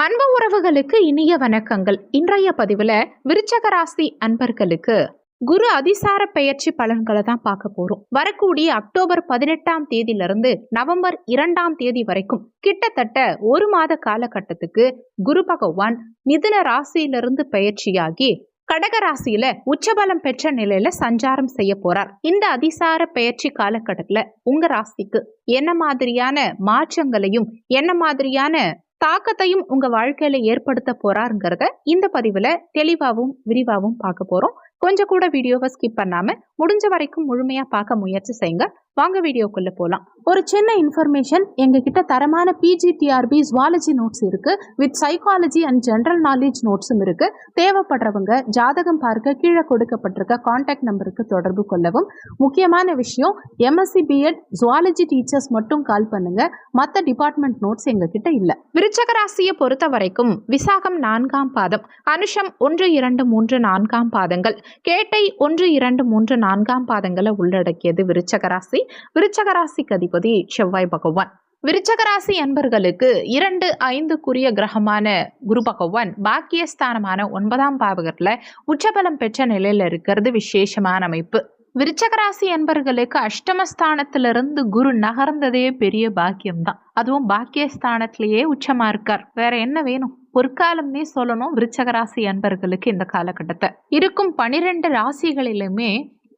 அன்பு உறவுகளுக்கு இனிய வணக்கங்கள். இன்றைய பதிவுல விருச்சக ராசி அன்பர்களுக்கு குரு அதிசார பெயர்ச்சி பலன்களை தான் பார்க்க போறோம். வரக்கூடிய அக்டோபர் 18ஆம் தேதியிலிருந்து நவம்பர் 2ஆம் தேதி வரைக்கும் கிட்டத்தட்ட ஒரு மாத காலகட்டத்துக்கு குரு பகவான் மிதுன ராசியிலிருந்து பெயர்ச்சியாகி கடக ராசியில உச்சபலம் பெற்ற நிலையில சஞ்சாரம் செய்ய போறார். இந்த அதிசார பெயர்ச்சி காலகட்டத்துல உங்க ராசிக்கு என்ன மாதிரியான மாற்றங்களையும் என்ன மாதிரியான தாக்கத்தையும் உங்க வாழ்க்கையில ஏற்படுத்த போறாருங்கிறத இந்த பதிவுல தெளிவாகவும் விரிவாகவும் பார்க்க போறோம். கொஞ்சம் கூட வீடியோவை ஸ்கிப் பண்ணாம முடிஞ்ச வரைக்கும் முழுமையா பார்க்க முயற்சி செய்யுங்க. வாங்க வீடியோக்குள்ள போலாம். ஒரு சின்ன இன்ஃபர்மேஷன், எங்க கிட்ட தரமான PGTRB ஜுவாலஜி நோட்ஸ் இருக்கு, with psychology and general knowledge நோட்ஸும் இருக்கு. தேவைப்படுறவங்க ஜாதகம் பார்க்க கீழே கொடுக்கப்பட்டிருக்க கான்டாக்ட் நம்பருக்கு தொடர்பு கொள்ளவும். முக்கியமான விஷயம், MSc BEd ஜுவாலஜி டீச்சர்ஸ் மட்டும் கால் பண்ணுங்க, மற்ற டிபார்ட்மெண்ட் நோட்ஸ் எங்க கிட்ட இல்ல. விருச்சக ராசியை பொறுத்த வரைக்கும் விசாகம் 4ஆம் பாதம், அனுஷம் 1, 2, 3, 4ஆம் பாதங்கள், கேட்டை 1, 2, 3, 4ஆம் பாதங்களை உள்ளடக்கியது விருச்சக ராசி. விருச்சக ராசிக்கு அதிபதி செவ்வாய் பகவான். விருச்சக ராசி அன்பர்களுக்கு 2, 5 கிரகமான குரு பகவான் பாக்கியஸ்தானமான 9ஆம் பாவகத்துல உச்சபலம் பெற்ற நிலையில இருக்கிறது விசேஷமான அமைப்பு. விருச்சக ராசி அன்பர்களுக்கு அஷ்டமஸ்தானத்திலிருந்து குரு நகர்ந்ததே பெரிய பாக்கியம்தான். அதுவும் பாக்கியஸ்தானத்திலேயே உச்சமா இருக்கார். வேற என்ன வேணும்? பொற்காலம்னே சொல்லணும் விருச்சக ராசி அன்பர்களுக்கு. இந்த காலகட்டத்தை இருக்கும் 12 ராசிகளிலுமே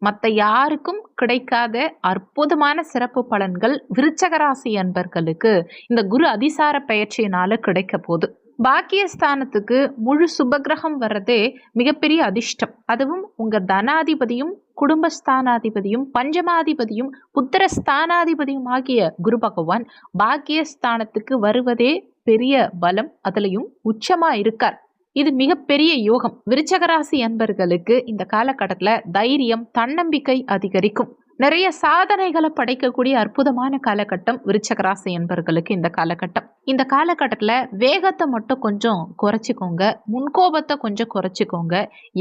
மற்ற யாருக்கும் கிடைக்காத அற்புதமான சிறப்பு பலன்கள் விருச்சக ராசி அன்பர்களுக்கு இந்த குரு அதிசார பெயர்ச்சியினால கிடைக்க போகுது. பாக்கியஸ்தானத்துக்கு முழு சுபகிரகம் வர்றதே மிகப்பெரிய அதிர்ஷ்டம். அதுவும் உங்க தனாதிபதியும் குடும்பஸ்தானாதிபதியும் பஞ்சமாதிபதியும் புத்திரஸ்தானாதிபதியும் ஆகிய குரு பகவான் பாக்கியஸ்தானத்துக்கு வருவதே பெரிய பலம். அதுலயும் உச்சமா இருக்கார். இது மிகப்பெரிய யோகம். விருச்சக ராசி அன்பர்களுக்கு இந்த காலகட்டத்துல தைரியம், தன்னம்பிக்கை அதிகரிக்கும். நிறைய சாதனைகளை படைக்கக்கூடிய அற்புதமான காலகட்டம் விருச்சக ராசி அன்பர்களுக்கு இந்த காலகட்டம். இந்த காலகட்டத்துல வேகத்தை மட்டும் கொஞ்சம் குறைச்சிக்கோங்க, முன்கோபத்தை கொஞ்சம் குறைச்சிக்கோங்க.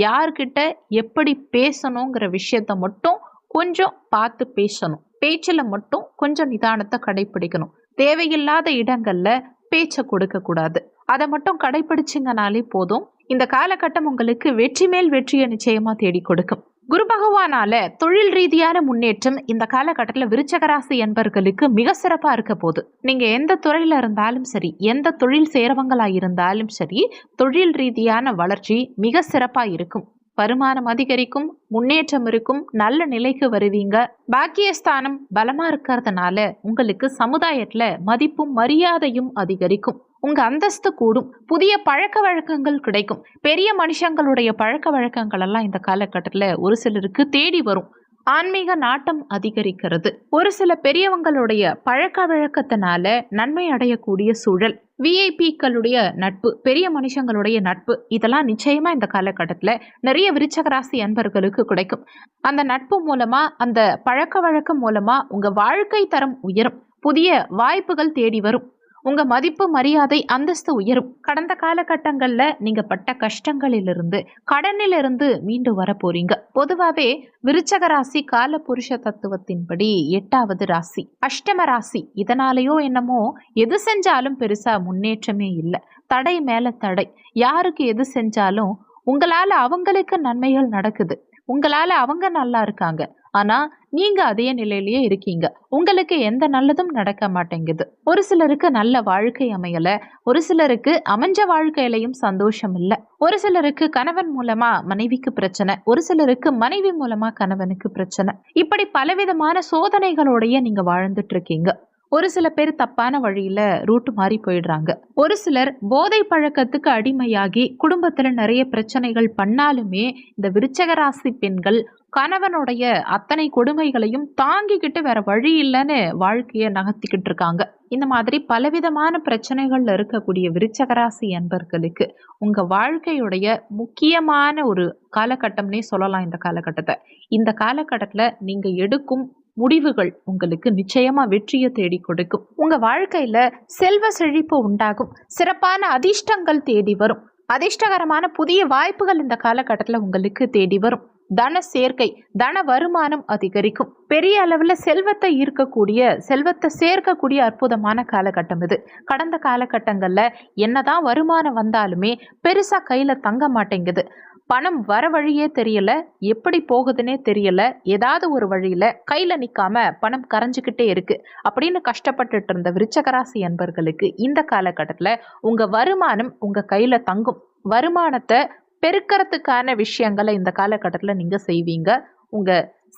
யார்கிட்ட எப்படி பேசணுங்கிற விஷயத்த மட்டும் கொஞ்சம் பார்த்து பேசணும். பேச்சில் மட்டும் கொஞ்சம் நிதானத்தை கடைபிடிக்கணும். தேவையில்லாத இடங்கள்ல பேச்சை கொடுக்க கூடாது. அதை மட்டும் கடைபிடிச்சிங்கனாலே போதும். இந்த காலகட்டம் உங்களுக்கு வெற்றி மேல் வெற்றியை நிச்சயமா தேடி கொடுக்கும். குரு பகவானால தொழில் ரீதியான முன்னேற்றம் இந்த காலகட்டத்தில் விருச்சக ராசி என்பர்களுக்கு மிக சிறப்பா இருக்க போகுது. நீங்க எந்த துறையில இருந்தாலும் சரி, எந்த தொழில் சேரவங்களா இருந்தாலும் சரி, தொழில் ரீதியான வளர்ச்சி மிக சிறப்பா இருக்கும். வருமானம் அதிகரிக்கும், முன்னேற்றம் இருக்கும், நல்ல நிலைக்கு வருவீங்க. பாக்கியஸ்தானம் பலமா இருக்கிறதுனால உங்களுக்கு சமுதாயத்துல மதிப்பும் மரியாதையும் அதிகரிக்கும். உங்க அந்தஸ்து கூடும். புதிய பழக்க வழக்கங்கள் கிடைக்கும். பெரிய மனுஷங்களுடைய பழக்க வழக்கங்கள் எல்லாம் இந்த காலகட்டத்துல ஒரு சிலருக்கு தேடி வரும். ஆன்மீக நாட்டம் அதிகரிக்கிறது. ஒரு சில பெரியவங்களுடைய பழக்க வழக்கத்தினால நன்மை அடையக்கூடிய சூழல். விஐபிக்களுடைய நட்பு, பெரிய மனுஷங்களுடைய நட்பு, இதெல்லாம் நிச்சயமா இந்த காலகட்டத்துல நிறைய விருச்சக ராசி அன்பர்களுக்கு கிடைக்கும். அந்த நட்பு மூலமா, அந்த பழக்க வழக்கம் மூலமா உங்க வாழ்க்கை தரம் உயரும். புதிய வாய்ப்புகள் தேடி வரும். உங்க மதிப்பு, மரியாதை, அந்தஸ்து உயரும். கடந்த காலகட்டங்கள்ல நீங்க பட்ட கஷ்டங்களிலிருந்து, கடனிலிருந்து மீண்டு வர போறீங்க. பொதுவாவே விருச்சக ராசி கால புருஷ தத்துவத்தின்படி 8வது ராசி, அஷ்டம ராசி. இதனாலேயோ என்னமோ எது செஞ்சாலும் பெருசா முன்னேற்றமே இல்லை. தடை மேல தடை. யாருக்கு எது செஞ்சாலும் உங்களால அவங்களுக்கு நன்மைகள் நடக்குது, உங்களால அவங்க நல்லா இருக்காங்க. ஆனா நீங்க அதே நிலையிலேயே இருக்கீங்க. உங்களுக்கு எந்த நல்லதும் நடக்க மாட்டேங்குது. ஒரு சிலருக்கு நல்ல வாழ்க்கை அமையல, ஒரு சிலருக்கு அமைஞ்ச வாழ்க்கையிலையும் சந்தோஷம் இல்லை, ஒரு சிலருக்கு கணவன் மூலமா மனைவிக்கு பிரச்சனை, ஒரு சிலருக்கு மனைவி மூலமா கணவனுக்கு பிரச்சனை. இப்படி பலவிதமான சோதனைகளோடைய நீங்க வாழ்ந்துட்டு இருக்கீங்க. ஒரு சில பேர் தப்பான வழியில ரூட் மாறி போயிடுறாங்க. ஒரு சிலர் போதை பழக்கத்துக்கு அடிமையாகி குடும்பத்துல நிறைய பிரச்சனைகள் பண்ணாலுமே இந்த விருச்சக ராசி பெண்கள் கணவனுடைய அத்தனை கொடுமைகளையும் தாங்கிக்கிட்டு வேற வழி இல்லைன்னு வாழ்க்கைய நகர்த்திக்கிட்டு இருக்காங்க. இந்த மாதிரி பலவிதமான பிரச்சனைகள்ல இருக்கக்கூடிய விருச்சக ராசி அன்பர்களுக்கு உங்க வாழ்க்கையுடைய முக்கியமான ஒரு காலகட்டம்னே சொல்லலாம் இந்த காலகட்டத்தை. இந்த காலகட்டத்துல நீங்க எடுக்கும் முடிவுகள் உங்களுக்கு நிச்சயமா வெற்றியை தேடி கொடுக்கும். உங்க வாழ்க்கையில செல்வ செழிப்பு உண்டாகும். சிறப்பான அதிர்ஷ்டங்கள் தேடி வரும். அதிர்ஷ்டகரமான புதிய வாய்ப்புகள் இந்த காலகட்டத்தில் உங்களுக்கு தேடி வரும். தன சேர்க்கை, தன வருமானம் அதிகரிக்கும். பெரிய அளவுல செல்வத்தை ஈர்க்கக்கூடிய, செல்வத்தை சேர்க்கக்கூடிய அற்புதமான காலகட்டம் இது. கடந்த காலகட்டங்கள்ல என்னதான் வருமானம் வந்தாலுமே பெருசா கையில தங்க மாட்டேங்குது. பணம் வர வழியே தெரியல, எப்படி போகுதுன்னே தெரியல, ஏதாவது ஒரு வழியில கையில நிக்காம பணம் கரைஞ்சுக்கிட்டே இருக்கு அப்படின்னு கஷ்டப்பட்டுட்டு இருந்த விருச்சகராசி அன்பர்களுக்கு இந்த காலகட்டத்துல உங்க வருமானம் உங்க கையில தங்கும். வருமானத்தை பெருக்கிறதுக்கான விஷயங்களை இந்த காலகட்டத்தில் நீங்க செய்வீங்க. உங்க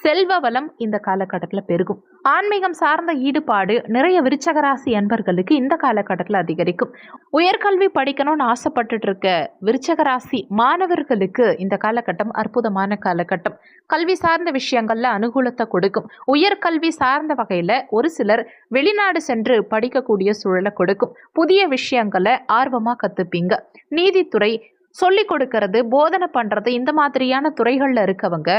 செல்வ வளம் இந்த காலகட்டத்தில் பெருகும். ஆன்மீகம் சார்ந்த ஈடுபாடு நிறைய விருச்சகராசி அன்பர்களுக்கு இந்த காலகட்டத்தில் அதிகரிக்கும். உயர்கல்வி படிக்கணும்னு ஆசைப்பட்டுட்டு இருக்க விருச்சகராசி மாணவர்களுக்கு இந்த காலகட்டம் அற்புதமான காலகட்டம். கல்வி சார்ந்த விஷயங்கள்ல அனுகூலத்தை கொடுக்கும். உயர்கல்வி சார்ந்த வகையில ஒரு சிலர் வெளிநாடு சென்று படிக்கக்கூடிய சூழலை கொடுக்கும். புதிய விஷயங்களை ஆர்வமா கத்துப்பீங்க. நீதித்துறை, சொல்லிக் கொடுக்கறது, போதனை பண்றது, இந்த மாதிரியான துறைகள்ல இருக்கவங்க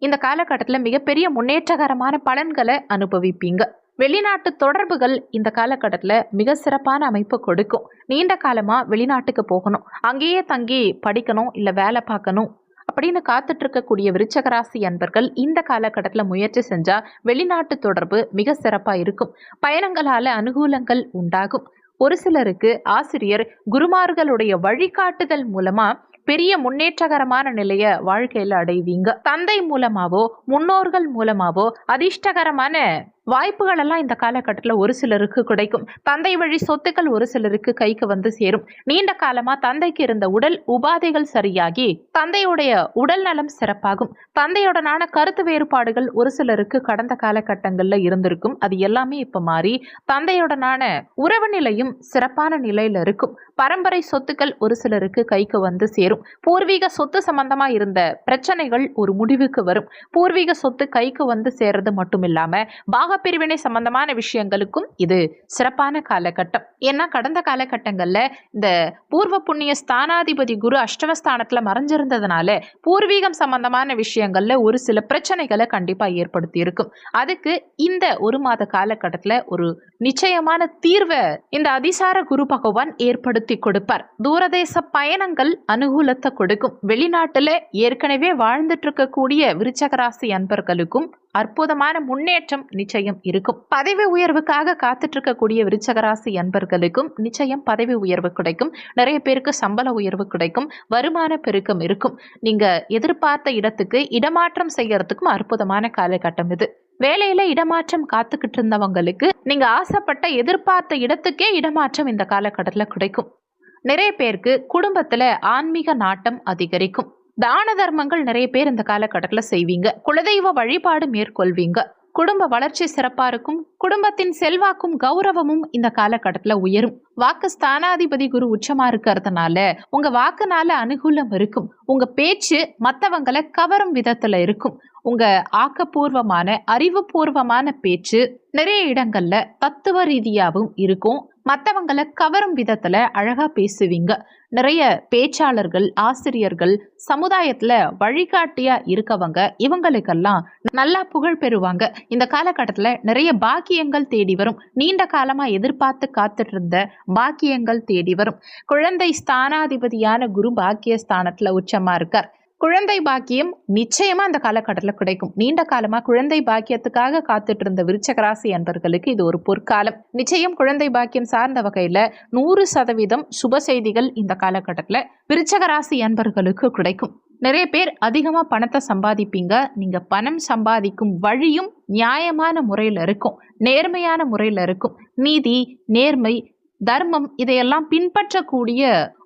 இந்த காலகட்டத்தில் மிகப்பெரிய முன்னேற்றகரமான பலன்களை அனுபவிப்பீங்க. வெளிநாட்டு தொடர்புகள் இந்த காலகட்டத்தில் மிக சிறப்பான அமைப்பு கொடுக்கும். நீண்ட காலமா வெளிநாட்டுக்கு போகணும், அங்கேயே தங்கி படிக்கணும், இல்லை வேலை பார்க்கணும் அப்படின்னு காத்துட்டு இருக்கக்கூடிய விருச்சகராசி அன்பர்கள் இந்த காலகட்டத்தில் முயற்சி செஞ்சா வெளிநாட்டு தொடர்பு மிக சிறப்பா இருக்கும். பயணங்களால அனுகூலங்கள் உண்டாகும். ஒரு சிலருக்கு ஆசிரியர் குருமார்களுடைய வழிகாட்டுதல் மூலமா பெரிய முன்னேற்றகரமான நிலைய வாழ்க்கையில அடைவீங்க. தந்தை மூலமாவோ முன்னோர்கள் மூலமாவோ அதிர்ஷ்டகரமான வாய்ப்புகள் எல்லாம் இந்த காலகட்டத்தில் ஒரு சிலருக்கு கிடைக்கும். தந்தை வழி சொத்துக்கள் ஒரு சிலருக்கு கைக்கு வந்து சேரும். நீண்ட காலமா தந்தைக்கு இருந்த உடல் உபாதைகள் சரியாகி தந்தையுடைய உடல் நலம் சிறப்பாகும். தந்தையுடனான கருத்து வேறுபாடுகள் ஒரு சிலருக்கு கடந்த காலகட்டங்கள்ல இருந்திருக்கும். அது எல்லாமே இப்ப மாறி தந்தையுடனான உறவு நிலையும் சிறப்பான நிலையில இருக்கும். பரம்பரை சொத்துக்கள் ஒரு சிலருக்கு கைக்கு வந்து சேரும். பூர்வீக சொத்து சம்பந்தமா இருந்த பிரச்சனைகள் ஒரு முடிவுக்கு வரும். பூர்வீக சொத்து கைக்கு வந்து சேர்றது மட்டும் இல்லாம பிரிவினை சம்பந்தமான விஷயங்களுக்கும் இது சிறப்பான காலகட்டம். ஏன்னா கடந்த காலகட்டங்கள்ல இந்த பூர்வ புண்ணிய ஸ்தானாதிபதி குரு அஷ்டமஸ்தானத்துல மறைஞ்சிருந்ததுனால பூர்வீகம் சம்பந்தமான விஷயங்கள்ல ஒரு சில பிரச்சனைகளை கண்டிப்பா ஏற்படுத்தி இருக்கும். அதுக்கு இந்த ஒரு மாத காலகட்டத்துல ஒரு நிச்சயமான தீர்வை இந்த அதிசார குரு பகவான் ஏற்படுத்தி கொடுப்பார். தூரதேச பயணங்கள் அனுகூலத்தை கொடுக்கும். வெளிநாட்டுல ஏற்கனவே வாழ்ந்துட்டு இருக்கக்கூடிய விருச்சகராசி அன்பர்களுக்கும் அற்புதமான முன்னேற்றம் நிச்சயம் இருக்கும். பதவி உயர்வுக்காக காத்துட்டு இருக்கக்கூடிய விருச்சகராசி அன்பர்களுக்கும் நிச்சயம் பதவி உயர்வு கிடைக்கும். நிறைய பேருக்கு சம்பள உயர்வு கிடைக்கும். வருமான பெருக்கம் இருக்கும். நீங்க எதிர்பார்த்த இடத்துக்கு இடமாற்றம் செய்யறதுக்கும் அற்புதமான காலகட்டம் இது. வேலையில இடமாற்றம் காத்துக்கிட்டு இருந்தவங்களுக்கு நீங்க ஆசைப்பட்ட எதிர்பார்த்த இடத்துக்கே இடமாற்றம் இந்த காலகட்டத்தில் கிடைக்கும். நிறைய பேருக்கு குடும்பத்துல ஆன்மீக நாட்டம் அதிகரிக்கும். தான தர்மங்கள் நிறைய பேர் இந்த காலகட்டத்தில் செய்வீங்க. குலதெய்வ வழிபாடு மேற்கொள்வீங்க. குடும்ப வளர்ச்சி சிறப்பா இருக்கும். குடும்பத்தின் செல்வாக்கும் கௌரவமும் இந்த காலகட்டத்துல உயரும். வாக்கு ஸ்தானாதிபதி குரு உச்சமா இருக்கிறதுனால உங்க வாக்குனால அனுகூலம் இருக்கும். உங்க பேச்சு மற்றவங்களை கவரும் விதத்துல இருக்கும். உங்க ஆக்கப்பூர்வமான அறிவுபூர்வமான பேச்சு நிறைய இடங்கள்ல தத்துவ ரீதியாகவும் இருக்கும். மற்றவங்களை கவரும் விதத்துல அழகா பேசுவீங்க. நிறைய பேச்சாளர்கள், ஆசிரியர்கள், சமுதாயத்துல வழிகாட்டியா இருக்கவங்க இவங்களுக்கெல்லாம் நல்லா புகழ் பெறுவாங்க. இந்த காலகட்டத்துல நிறைய பாக்கியங்கள் தேடி வரும். நீண்ட காலமா எதிர்பார்த்து காத்துட்டு இருந்த பாக்கியங்கள் தேடி வரும். குழந்தை ஸ்தானாதிபதியான குரு பாக்கிய ஸ்தானத்துல உச்சமா இருக்கார். குழந்தை பாக்கியம் நிச்சயமா இந்த காலகட்டத்தில் கிடைக்கும். நீண்ட காலமா குழந்தை பாக்கியத்துக்காக காத்துட்டு இருந்த விருச்சகராசி அன்பர்களுக்கு இது ஒரு பொற்காலம். நிச்சயம் குழந்தை பாக்கியம் சார்ந்த வகையில 100% சுப செய்திகள் இந்த காலகட்டத்தில் விருச்சகராசி அன்பர்களுக்கு கிடைக்கும். நிறைய பேர் அதிகமா பணத்தை சம்பாதிப்பீங்க. நீங்க பணம் சம்பாதிக்கும் வழியும் நியாயமான முறையில இருக்கும், நேர்மையான முறையில இருக்கும். நீதி, நேர்மை, தர்மம் இதையெல்லாம் பின்பற்றக்கூடிய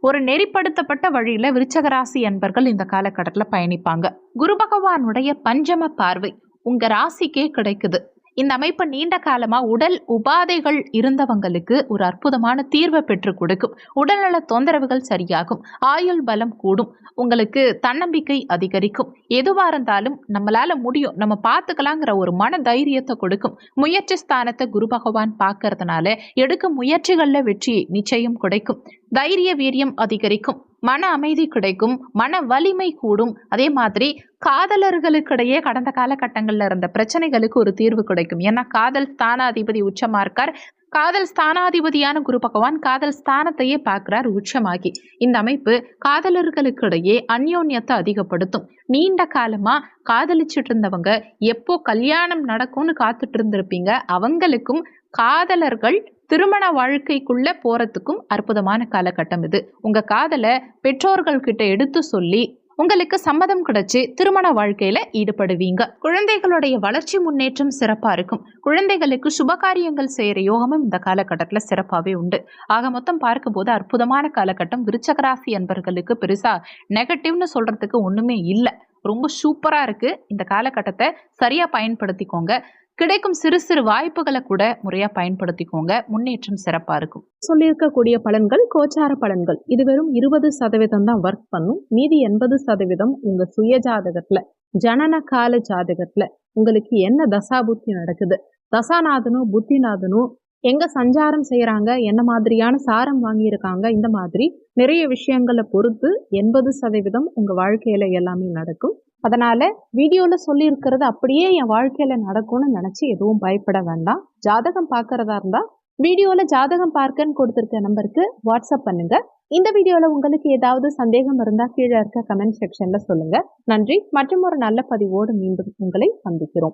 ஒரு நெறிப்படுத்தப்பட்ட வழியில விருச்சகராசி அன்பர்கள் இந்த காலகட்டத்தில் பயணிப்பாங்க. குரு பகவானுடைய பஞ்சம பார்வை உங்க ராசிக்கே கிடைக்குது. இந்த அமைப்பு நீண்ட காலமா உடல் உபாதைகள் இருந்தவங்களுக்கு ஒரு அற்புதமான தீர்வை பெற்று கொடுக்கும். உடல்நல தொந்தரவுகள் சரியாகும். ஆயுள் பலம் கூடும். உங்களுக்கு தன்னம்பிக்கை அதிகரிக்கும். எதுவா இருந்தாலும் நம்மளால முடியும், நம்ம பார்த்துக்கலாங்கிற ஒரு மன தைரியத்தை கொடுக்கும். முயற்சி ஸ்தானத்தை குரு பகவான் பார்க்கறதுனால எடுக்கும் முயற்சிகள்ல வெற்றி நிச்சயம் கிடைக்கும். தைரிய வீரியம் அதிகரிக்கும். மன அமைதி கிடைக்கும், மன வலிமை கூடும். அதே மாதிரி காதலர்களுக்கிடையே கடந்த காலகட்டங்கள்ல இருந்த பிரச்சனைகளுக்கு ஒரு தீர்வு கிடைக்கும். ஏன்னா காதல் ஸ்தானாதிபதி உச்சமா இருக்கார். காதல் ஸ்தானாதிபதியான குரு பகவான் காதல் ஸ்தானத்தையே பார்க்கிறார் உச்சமாகி. இந்த அமைப்பு காதலர்களுக்கிடையே அந்யோன்யத்தை அதிகப்படுத்தும். நீண்ட காலமா காதலிச்சிட்டு இருந்தவங்க எப்போ கல்யாணம் நடக்கும்னு காத்துட்டு இருந்திருப்பீங்க. அவங்களுக்கும் காதலர்கள் திருமண வாழ்க்கைக்குள்ள போறதுக்கும் அற்புதமான காலகட்டம் இது. உங்க காதலை பெற்றோர்கள் கிட்ட எடுத்து சொல்லி உங்களுக்கு சம்மதம் கிடைச்சு திருமண வாழ்க்கையில ஈடுபடுவீங்க. குழந்தைகளுடைய வளர்ச்சி முன்னேற்றம் சிறப்பா இருக்கும். குழந்தைகளுக்கு சுபகாரியங்கள் செய்யற யோகமும் இந்த காலகட்டத்துல சிறப்பாவே உண்டு. ஆக மொத்தம் பார்க்கும்போது அற்புதமான காலகட்டம். விருச்சக ராசி அன்பர்களுக்கு பெருசா நெகட்டிவ்னு சொல்றதுக்கு ஒண்ணுமே இல்லை. ரொம்ப சூப்பரா இருக்கு. இந்த காலகட்டத்தை சரியா பயன்படுத்திக்கோங்க. கிடைக்கும் சிறு சிறு வாய்ப்புகளை கூட முறையா பயன்படுத்திக்கோங்க. முன்னேற்றம் சிறப்பா இருக்கும். சொல்லியிருக்கக்கூடிய பலன்கள் கோச்சார பலன்கள். இது வெறும் 20% தான் ஒர்க் பண்ணும். மீதி 80% உங்க சுய ஜாதகத்துல, ஜனன கால ஜாதகத்துல உங்களுக்கு என்ன தசாபுத்தி நடக்குது, தசாநாதனும் புத்திநாதனும் எங்க சஞ்சாரம் செய்யறாங்க, என்ன மாதிரியான சாரம் வாங்கியிருக்காங்க, இந்த மாதிரி நிறைய விஷயங்களை பொறுத்து 80% உங்க வாழ்க்கையில எல்லாமே நடக்கும். அதனால வீடியோல சொல்லி இருக்கிறது அப்படியே என் வாழ்க்கையில நடக்கும்னு நினைச்சு எதுவும் பயப்பட வேண்டாம். ஜாதகம் பார்க்கறதா இருந்தா வீடியோல ஜாதகம் பார்க்கன்னு கொடுத்திருக்க நம்பருக்கு வாட்ஸ்அப் பண்ணுங்க. இந்த வீடியோல உங்களுக்கு ஏதாவது சந்தேகம் இருந்தா கீழே இருக்க கமெண்ட் செக்ஷன்ல சொல்லுங்க. நன்றி. மற்றும் ஒரு நல்ல பதிவோடு மீண்டும் உங்களை சந்திக்கிறோம்.